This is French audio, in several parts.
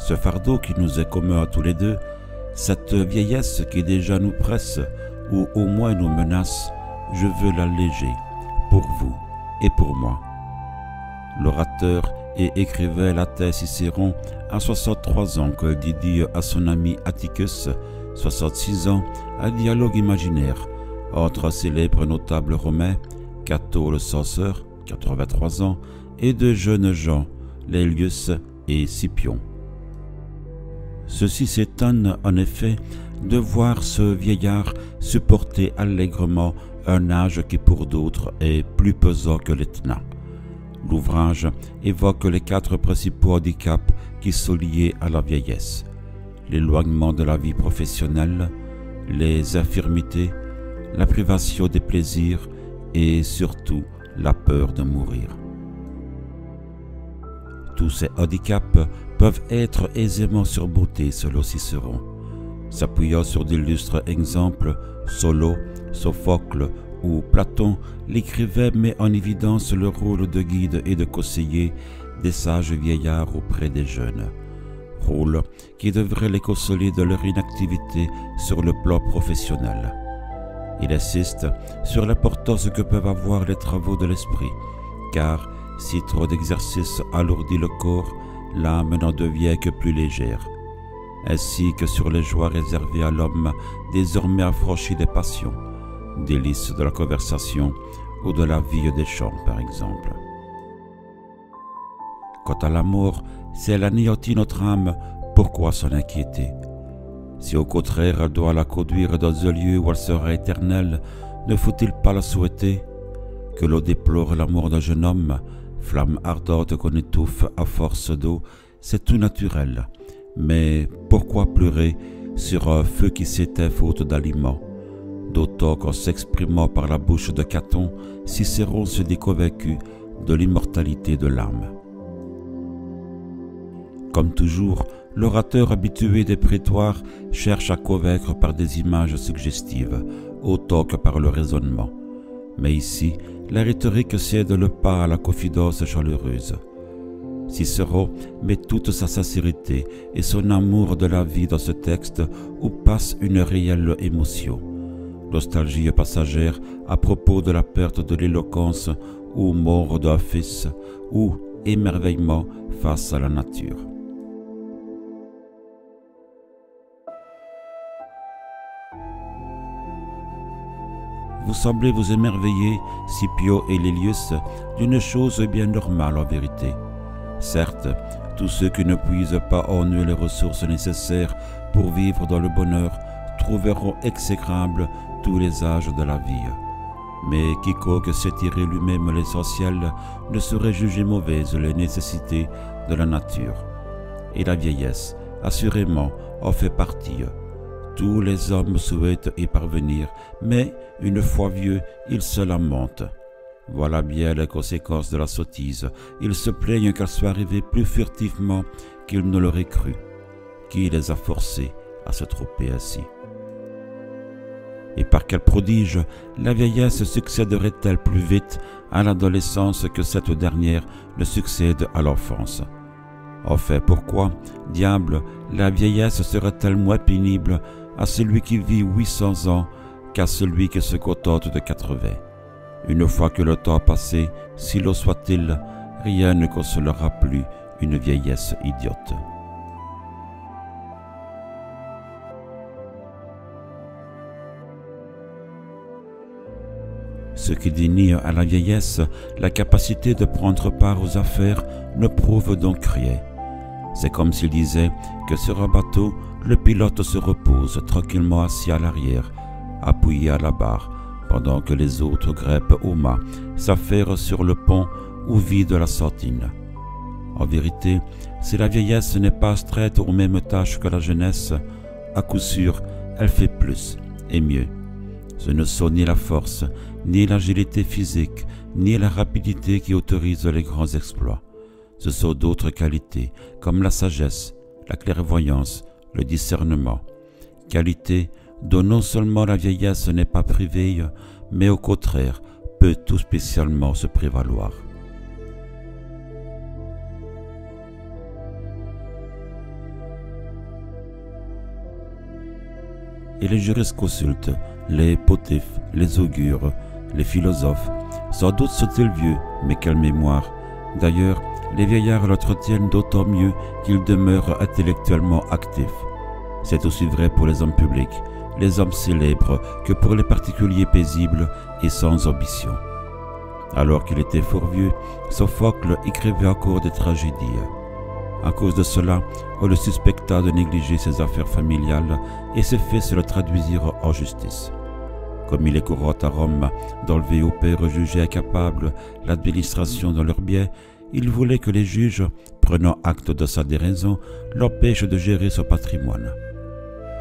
ce fardeau qui nous est commun à tous les deux, cette vieillesse qui déjà nous presse ou au moins nous menace, je veux l'alléger pour vous et pour moi. L'orateur et écrivain latin Cicéron a 63 ans quand il dit à son ami Atticus, 66 ans, un dialogue imaginaire entre un célèbre notable romain, Cato le censeur, 83 ans, et deux jeunes gens, Laelius et Scipion. Ceux-ci s'étonnent en effet de voir ce vieillard supporter allègrement un âge qui pour d'autres est plus pesant que l'Etna. L'ouvrage évoque les 4 principaux handicaps qui sont liés à la vieillesse: l'éloignement de la vie professionnelle, les infirmités, la privation des plaisirs et surtout la peur de mourir. Tous ces handicaps peuvent être aisément surmontés selon Cicéron. S'appuyant sur d'illustres exemples, Solo, Sophocle ou Platon, l'écrivain met en évidence le rôle de guide et de conseiller des sages vieillards auprès des jeunes. Rôle qui devrait les consoler de leur inactivité sur le plan professionnel. Il insiste sur l'importance que peuvent avoir les travaux de l'esprit, car si trop d'exercice alourdit le corps, l'âme n'en devient que plus légère, ainsi que sur les joies réservées à l'homme désormais affranchi des passions, délices de la conversation ou de la vie des champs par exemple. Quant à la mort, si elle anéantit notre âme, pourquoi s'en inquiéter? Si au contraire elle doit la conduire dans un lieu où elle sera éternelle, ne faut-il pas la souhaiter? Que l'on déplore la mort d'un jeune homme, flamme ardente qu'on étouffe à force d'eau, c'est tout naturel. Mais pourquoi pleurer sur un feu qui s'éteint faute d'aliments? D'autant qu'en s'exprimant par la bouche de Caton, Cicéron se dit convaincu de l'immortalité de l'âme. Comme toujours, l'orateur habitué des prétoires cherche à convaincre par des images suggestives, autant que par le raisonnement. Mais ici, la rhétorique cède le pas à la confidence chaleureuse. Cicéron met toute sa sincérité et son amour de la vie dans ce texte où passe une réelle émotion. Nostalgie passagère à propos de la perte de l'éloquence ou mort d'un fils, ou émerveillement face à la nature. Vous semblez vous émerveiller, Scipio et Laelius, d'une chose bien normale en vérité. Certes, tous ceux qui ne puisent pas en eux les ressources nécessaires pour vivre dans le bonheur trouveront exécrables tous les âges de la vie. Mais quiconque sait tirer lui-même l'essentiel ne saurait juger mauvaises les nécessités de la nature. Et la vieillesse, assurément, en fait partie. Tous les hommes souhaitent y parvenir, mais une fois vieux, ils se lamentent. Voilà bien les conséquences de la sottise. Ils se plaignent qu'elle soit arrivée plus furtivement qu'ils ne l'auraient cru. Qui les a forcés à se tromper ainsi? Et par quel prodige la vieillesse succéderait-elle plus vite à l'adolescence que cette dernière ne succède à l'enfance? Enfin, pourquoi, diable, la vieillesse serait-elle moins pénible à celui qui vit 800 ans qu'à celui qui se contente de 80? Une fois que le temps passé, si l'eau soit-il, rien ne consolera plus une vieillesse idiote. Ce qui dénie à la vieillesse la capacité de prendre part aux affaires ne prouve donc rien. C'est comme s'il disait que sur un bateau, le pilote se repose tranquillement assis à l'arrière, appuyé à la barre, pendant que les autres grimpent au mât, s'affairent sur le pont ou vident la sentine. En vérité, si la vieillesse n'est pas astreinte aux mêmes tâches que la jeunesse, à coup sûr, elle fait plus et mieux. Ce ne sont ni la force, ni l'agilité physique, ni la rapidité qui autorisent les grands exploits. Ce sont d'autres qualités, comme la sagesse, la clairvoyance, le discernement. Qualités dont non seulement la vieillesse n'est pas privée, mais au contraire peut tout spécialement se prévaloir. et les jurisconsultes, les pontifes, les augures, les philosophes. Sans doute sont-ils vieux, mais quelle mémoire! D'ailleurs, les vieillards l'entretiennent d'autant mieux qu'ils demeurent intellectuellement actifs. C'est aussi vrai pour les hommes publics, les hommes célèbres, que pour les particuliers paisibles et sans ambition. Alors qu'il était fort vieux, Sophocle écrivait encore des tragédies. À cause de cela, on le suspecta de négliger ses affaires familiales et ses faits se le traduisirent en justice. Comme il est courant à Rome d'enlever aux pairs jugés incapables l'administration de leurs biens, il voulait que les juges, prenant acte de sa déraison, l'empêchent de gérer son patrimoine.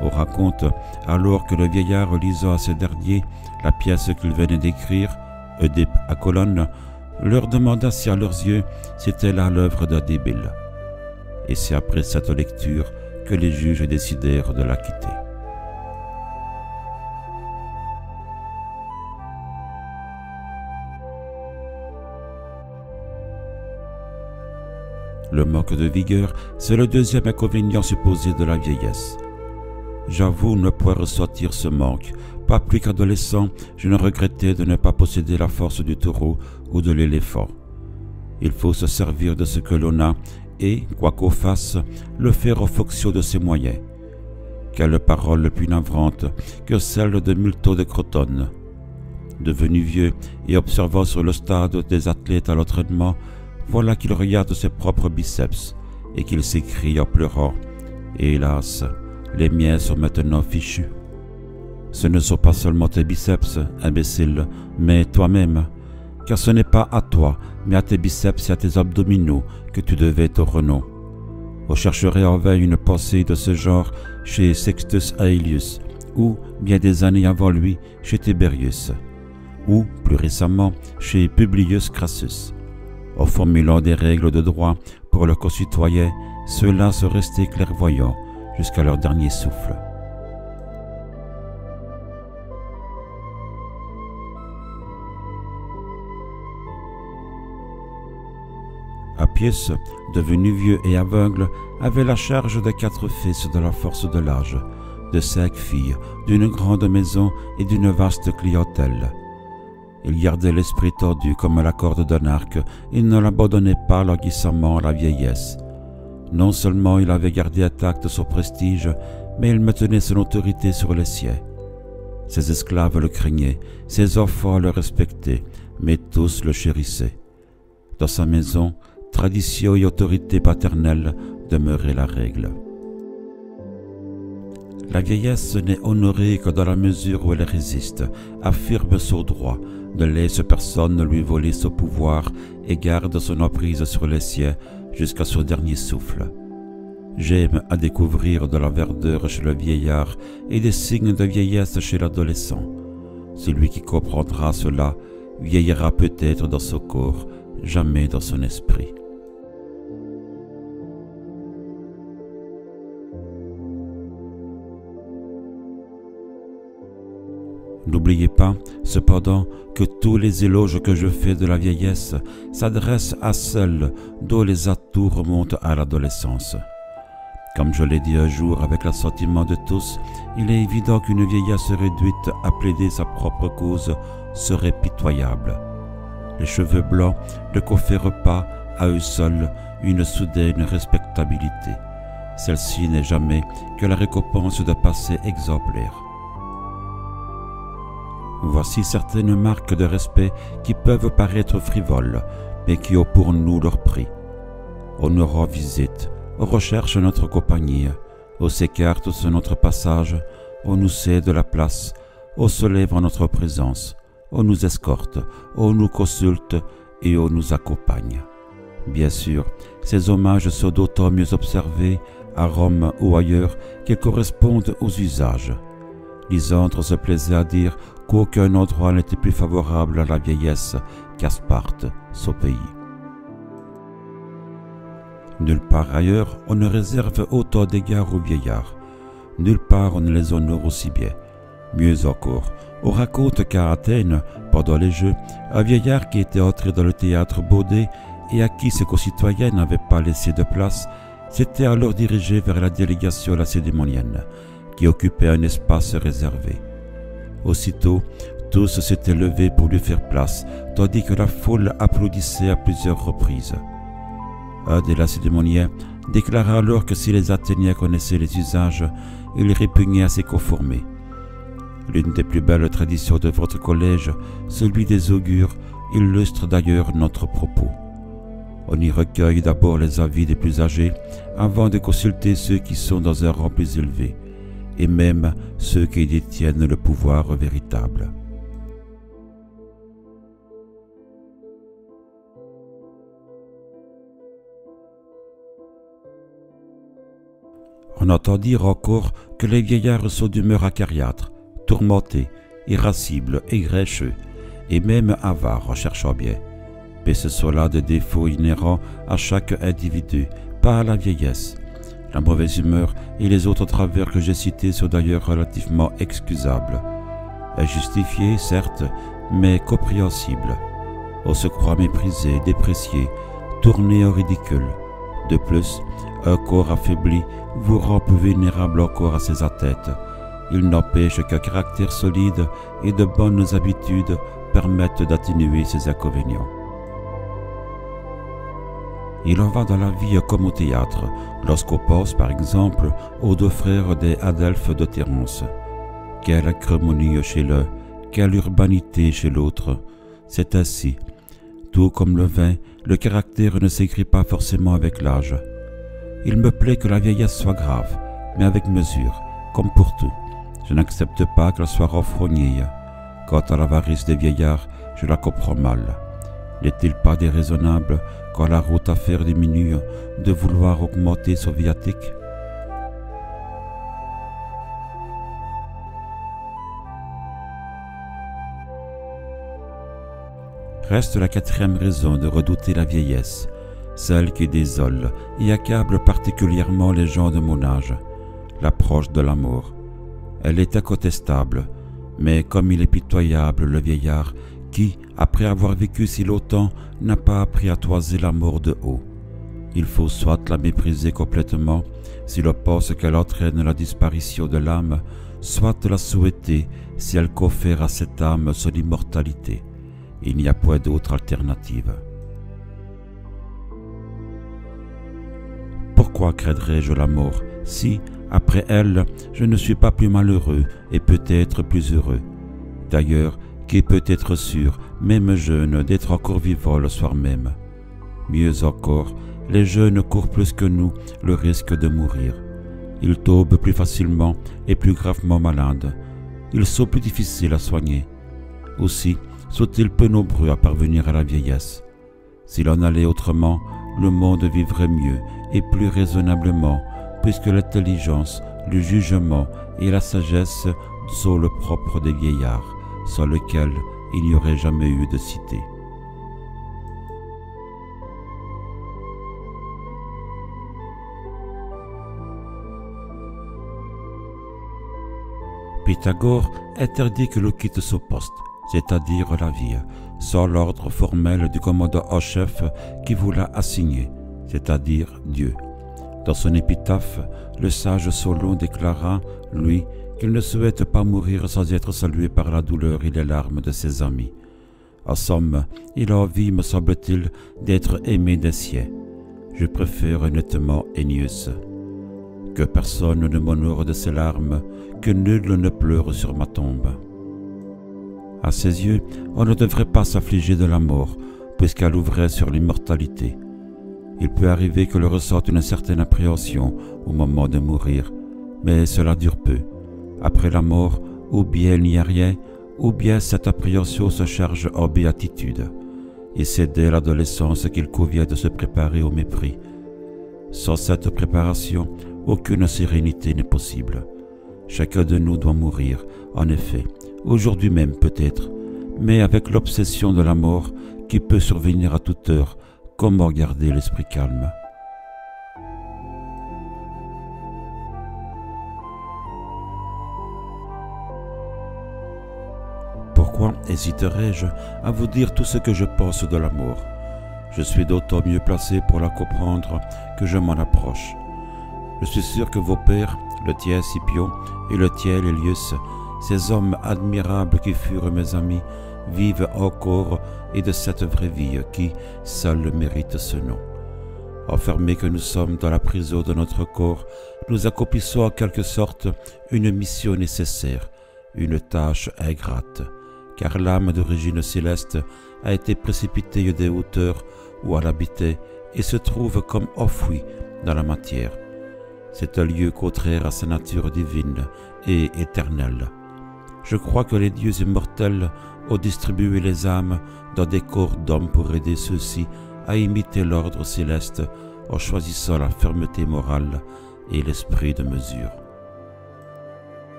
On raconte alors que le vieillard, lisant à ce dernier la pièce qu'il venait d'écrire, Oedipe à Colonne, leur demanda si à leurs yeux c'était là l'œuvre d'un débile. Et c'est après cette lecture que les juges décidèrent de l'acquitter. Le manque de vigueur, c'est le deuxième inconvénient supposé de la vieillesse. J'avoue ne pouvoir ressentir ce manque. Pas plus qu'adolescent, je ne regrettais de ne pas posséder la force du taureau ou de l'éléphant. Il faut se servir de ce que l'on a et, quoi qu'on fasse, le faire en fonction de ses moyens. Quelle parole plus navrante que celle de Milton de Crotone. Devenu vieux et observant sur le stade des athlètes à l'entraînement, voilà qu'il regarde ses propres biceps et qu'il s'écrie en pleurant « Hélas, les miens sont maintenant fichus. » Ce ne sont pas seulement tes biceps, imbécile, mais toi-même, car ce n'est pas à toi, mais à tes biceps et à tes abdominaux que tu devais ton renom. On chercherait en vain une pensée de ce genre chez Sextus Aelius, ou, bien des années avant lui, chez Tiberius, ou, plus récemment, chez Publius Crassus. En formulant des règles de droit pour leurs concitoyens, ceux-là sont restés clairvoyants jusqu'à leur dernier souffle. Appius, devenu vieux et aveugle, avait la charge de 4 fils de la force de l'âge, de 5 filles, d'une grande maison et d'une vaste clientèle. Il gardait l'esprit tordu comme la corde d'un arc et ne l'abandonnait pas languissamment à la vieillesse. Non seulement il avait gardé intact son prestige, mais il maintenait son autorité sur les siens. Ses esclaves le craignaient, ses enfants le respectaient, mais tous le chérissaient. Dans sa maison, tradition et autorité paternelle demeuraient la règle. La vieillesse n'est honorée que dans la mesure où elle résiste, affirme son droit, ne laisse personne lui voler son pouvoir et garde son emprise sur les siens jusqu'à son dernier souffle. J'aime à découvrir de la verdeur chez le vieillard et des signes de vieillesse chez l'adolescent. Celui qui comprendra cela vieillira peut-être dans son corps, jamais dans son esprit. N'oubliez pas, cependant, que tous les éloges que je fais de la vieillesse s'adressent à celle dont les atouts remontent à l'adolescence. Comme je l'ai dit un jour avec l'assentiment de tous, il est évident qu'une vieillesse réduite à plaider sa propre cause serait pitoyable. Les cheveux blancs ne confèrent pas, à eux seuls, une soudaine respectabilité. Celle-ci n'est jamais que la récompense de passé exemplaire. Voici certaines marques de respect qui peuvent paraître frivoles, mais qui ont pour nous leur prix. On nous rend visite, on recherche notre compagnie, on s'écarte sur notre passage, on nous cède la place, on se lève en notre présence, on nous escorte, on nous consulte et on nous accompagne. Bien sûr, ces hommages sont d'autant mieux observés à Rome ou ailleurs qu'ils correspondent aux usages. Lysandre se plaisait à dire qu'aucun endroit n'était plus favorable à la vieillesse qu'à Sparte, son pays. Nulle part ailleurs on ne réserve autant d'égards aux vieillards. Nulle part on ne les honore aussi bien. Mieux encore, on raconte qu'à Athènes, pendant les Jeux, un vieillard qui était entré dans le théâtre Baudet et à qui ses concitoyens n'avaient pas laissé de place, s'était alors dirigé vers la délégation lacédémonienne, qui occupait un espace réservé. Aussitôt, tous s'étaient levés pour lui faire place, tandis que la foule applaudissait à plusieurs reprises. Un des lacédémoniens déclara alors que si les Athéniens connaissaient les usages, ils répugnaient à s'y conformer. L'une des plus belles traditions de votre collège, celui des augures, illustre d'ailleurs notre propos. On y recueille d'abord les avis des plus âgés avant de consulter ceux qui sont dans un rang plus élevé, et même ceux qui détiennent le pouvoir véritable. On entend dire encore que les vieillards sont d'humeur acariâtre, tourmentés, irascibles et grincheux, et même avares en cherchant bien. Mais ce sont là des défauts inhérents à chaque individu, pas à la vieillesse. La mauvaise humeur et les autres travers que j'ai cités sont d'ailleurs relativement excusables. Injustifiés, certes, mais compréhensibles. On se croit méprisé, déprécié, tourné au ridicule. De plus, un corps affaibli vous rend plus vulnérable encore à ses atteintes. Il n'empêche qu'un caractère solide et de bonnes habitudes permettent d'atténuer ces inconvénients. Il en va dans la vie comme au théâtre, lorsqu'on pense par exemple aux deux frères des Adelphes de Thérence. Quelle acrimonieux chez l'un, quelle urbanité chez l'autre. C'est ainsi. Tout comme le vin, le caractère ne s'écrit pas forcément avec l'âge. Il me plaît que la vieillesse soit grave, mais avec mesure, comme pour tout. Je n'accepte pas qu'elle soit renfrognée. Quant à l'avarice des vieillards, je la comprends mal. N'est-il pas déraisonnable, quand la route à faire diminue, de vouloir augmenter son viatique? Reste la quatrième raison de redouter la vieillesse, celle qui désole et accable particulièrement les gens de mon âge, l'approche de la mort. Elle est incontestable, mais comme il est pitoyable le vieillard qui, après avoir vécu si longtemps, n'a pas appris à toiser la mort de haut. Il faut soit la mépriser complètement, si l'on pense qu'elle entraîne la disparition de l'âme, soit la souhaiter si elle confère à cette âme son immortalité. Il n'y a point d'autre alternative. Pourquoi craindrais-je la mort si, après elle, je ne suis pas plus malheureux et peut-être plus heureux? D'ailleurs, qui peut être sûr, même jeune, d'être encore vivant le soir même? Mieux encore, les jeunes courent plus que nous le risque de mourir. Ils tombent plus facilement et plus gravement malades. Ils sont plus difficiles à soigner. Aussi sont-ils peu nombreux à parvenir à la vieillesse. S'il en allait autrement, le monde vivrait mieux et plus raisonnablement, puisque l'intelligence, le jugement et la sagesse sont le propre des vieillards, sans lequel il n'y aurait jamais eu de cité. Pythagore interdit que l'on quitte son poste, c'est-à-dire la vie, sans l'ordre formel du commandant en chef qui vous l'a assigné, c'est-à-dire Dieu. Dans son épitaphe, le sage Solon déclara, lui, qu'il ne souhaite pas mourir sans être salué par la douleur et les larmes de ses amis. En somme, il a envie, me semble-t-il, d'être aimé des siens. Je préfère honnêtement Ennius. Que personne ne m'honore de ses larmes, que nul ne pleure sur ma tombe. À ses yeux, on ne devrait pas s'affliger de la mort, puisqu'elle ouvrait sur l'immortalité. Il peut arriver que l'on ressente une certaine appréhension au moment de mourir, mais cela dure peu. Après la mort, ou bien il n'y a rien, ou bien cette appréhension se charge en béatitude. Et c'est dès l'adolescence qu'il convient de se préparer au mépris. Sans cette préparation, aucune sérénité n'est possible. Chacun de nous doit mourir, en effet, aujourd'hui même peut-être, mais avec l'obsession de la mort qui peut survenir à toute heure. Comment garder l'esprit calme? Pourquoi hésiterais-je à vous dire tout ce que je pense de la mort? Je suis d'autant mieux placé pour la comprendre que je m'en approche. Je suis sûr que vos pères, le tien Scipio et le tien Lélius, ces hommes admirables qui furent mes amis, vivent encore et de cette vraie vie qui, seule, mérite ce nom. Enfermés que nous sommes dans la prison de notre corps, nous accomplissons en quelque sorte une mission nécessaire, une tâche ingrate, car l'âme d'origine céleste a été précipitée des hauteurs où elle habitait et se trouve comme enfouie dans la matière. C'est un lieu contraire à sa nature divine et éternelle. Je crois que les dieux immortels ont distribué les âmes dans des corps d'hommes pour aider ceux-ci à imiter l'ordre céleste en choisissant la fermeté morale et l'esprit de mesure.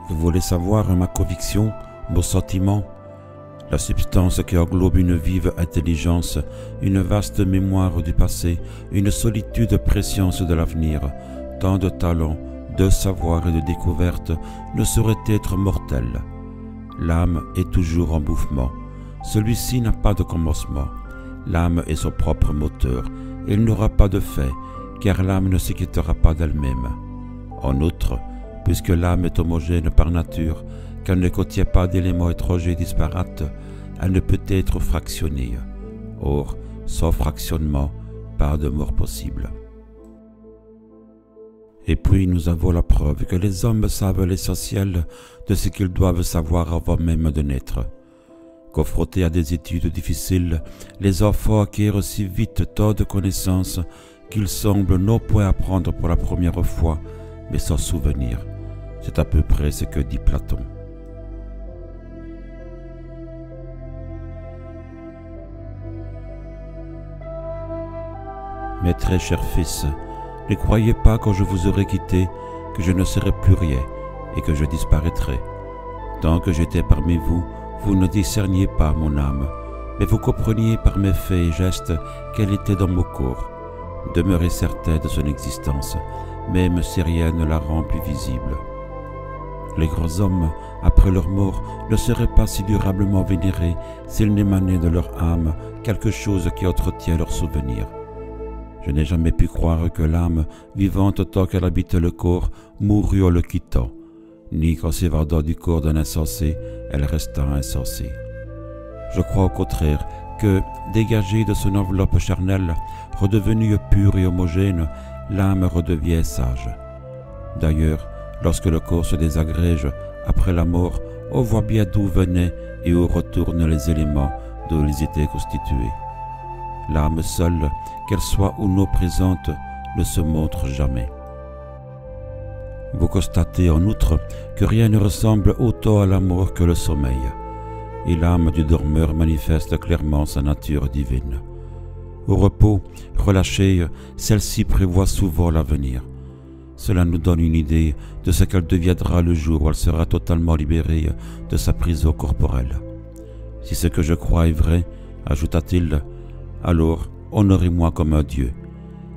Vous voulez savoir ma conviction, mon sentiment? La substance qui englobe une vive intelligence, une vaste mémoire du passé, une solitude prescience de l'avenir, tant de talents, de savoir et de découverte ne saurait être mortel. L'âme est toujours en mouvement. Celui-ci n'a pas de commencement. L'âme est son propre moteur. Il n'aura pas de fin, car l'âme ne se quittera pas d'elle-même. En outre, puisque l'âme est homogène par nature, qu'elle ne contient pas d'éléments étrangers disparates, elle ne peut être fractionnée. Or, sans fractionnement, pas de mort possible. Et puis nous avons la preuve que les hommes savent l'essentiel de ce qu'ils doivent savoir avant même de naître. Confrontés à des études difficiles, les enfants acquièrent si vite tant de connaissances qu'ils semblent non point apprendre pour la première fois, mais s'en souvenir. C'est à peu près ce que dit Platon. Mes très chers fils, ne croyez pas quand je vous aurai quitté que je ne serai plus rien et que je disparaîtrai. Tant que j'étais parmi vous, vous ne discerniez pas mon âme, mais vous compreniez par mes faits et gestes qu'elle était dans mon corps. Demeurez certain de son existence, même si rien ne la rend plus visible. Les grands hommes, après leur mort, ne seraient pas si durablement vénérés s'il n'émanait de leur âme quelque chose qui entretient leur souvenir. Je n'ai jamais pu croire que l'âme, vivante tant qu'elle habite le corps, mourut en le quittant, ni qu'en s'évadant du corps d'un insensé, elle resta insensée. Je crois au contraire que, dégagée de son enveloppe charnelle, redevenue pure et homogène, l'âme redevient sage. D'ailleurs, lorsque le corps se désagrège après la mort, on voit bien d'où venaient et où retournent les éléments dont ils étaient constitués. L'âme seule, qu'elle soit ou non présente, ne se montre jamais. Vous constatez en outre que rien ne ressemble autant à la mort que le sommeil, et l'âme du dormeur manifeste clairement sa nature divine. Au repos, relâchée, celle-ci prévoit souvent l'avenir. Cela nous donne une idée de ce qu'elle deviendra le jour où elle sera totalement libérée de sa prison corporelle. Si ce que je crois est vrai, ajouta-t-il, alors honorez-moi comme un dieu.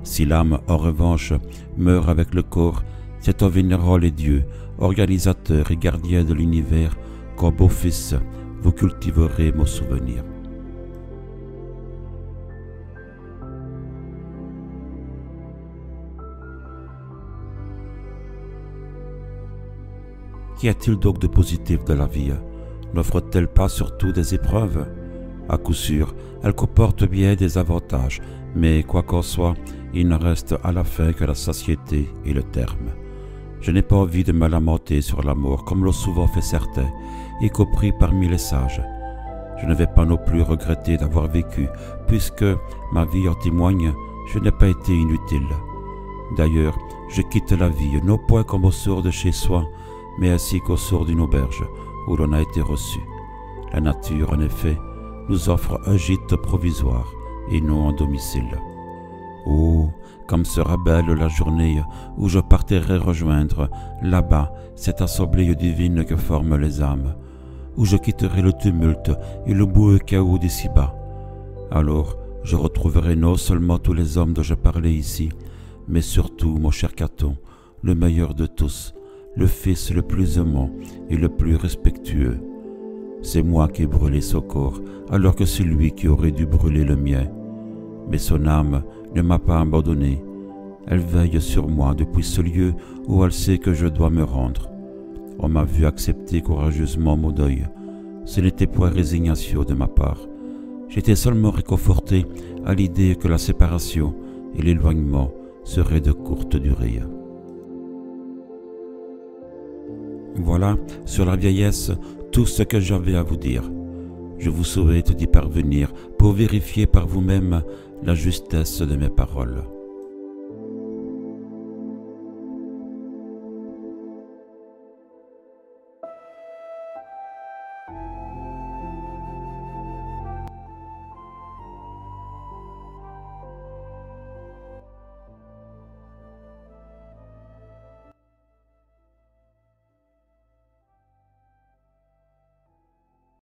Si l'âme, en revanche, meurt avec le corps, c'est en vénérant les dieux, organisateurs et gardiens de l'univers, qu'en beau fils, vous cultiverez mon souvenir. Qu'y a-t-il donc de positif de la vie? N'offre-t-elle pas surtout des épreuves? À coup sûr, elle comporte bien des avantages, mais quoi qu'en soit, il ne reste à la fin que la satiété et le terme. Je n'ai pas envie de me lamenter sur la mort, comme l'ont souvent fait certains, y compris parmi les sages. Je ne vais pas non plus regretter d'avoir vécu, puisque ma vie en témoigne, je n'ai pas été inutile. D'ailleurs, je quitte la vie, non point comme au sort de chez soi, mais ainsi qu'au sort d'une auberge, où l'on a été reçu. La nature, en effet, nous offre un gîte provisoire et non un domicile. Oh, comme sera belle la journée où je partirai rejoindre là-bas cette assemblée divine que forment les âmes, où je quitterai le tumulte et le boueux chaos d'ici-bas. Alors, je retrouverai non seulement tous les hommes dont je parlais ici, mais surtout mon cher Caton, le meilleur de tous, le fils le plus aimant et le plus respectueux. C'est moi qui ai brûlé son corps, alors que c'est lui qui aurait dû brûler le mien. Mais son âme ne m'a pas abandonné. Elle veille sur moi depuis ce lieu où elle sait que je dois me rendre. On m'a vu accepter courageusement mon deuil. Ce n'était point résignation de ma part. J'étais seulement réconforté à l'idée que la séparation et l'éloignement seraient de courte durée. Voilà, sur la vieillesse, tout ce que j'avais à vous dire. Je vous souhaite d'y parvenir pour vérifier par vous-même la justesse de mes paroles.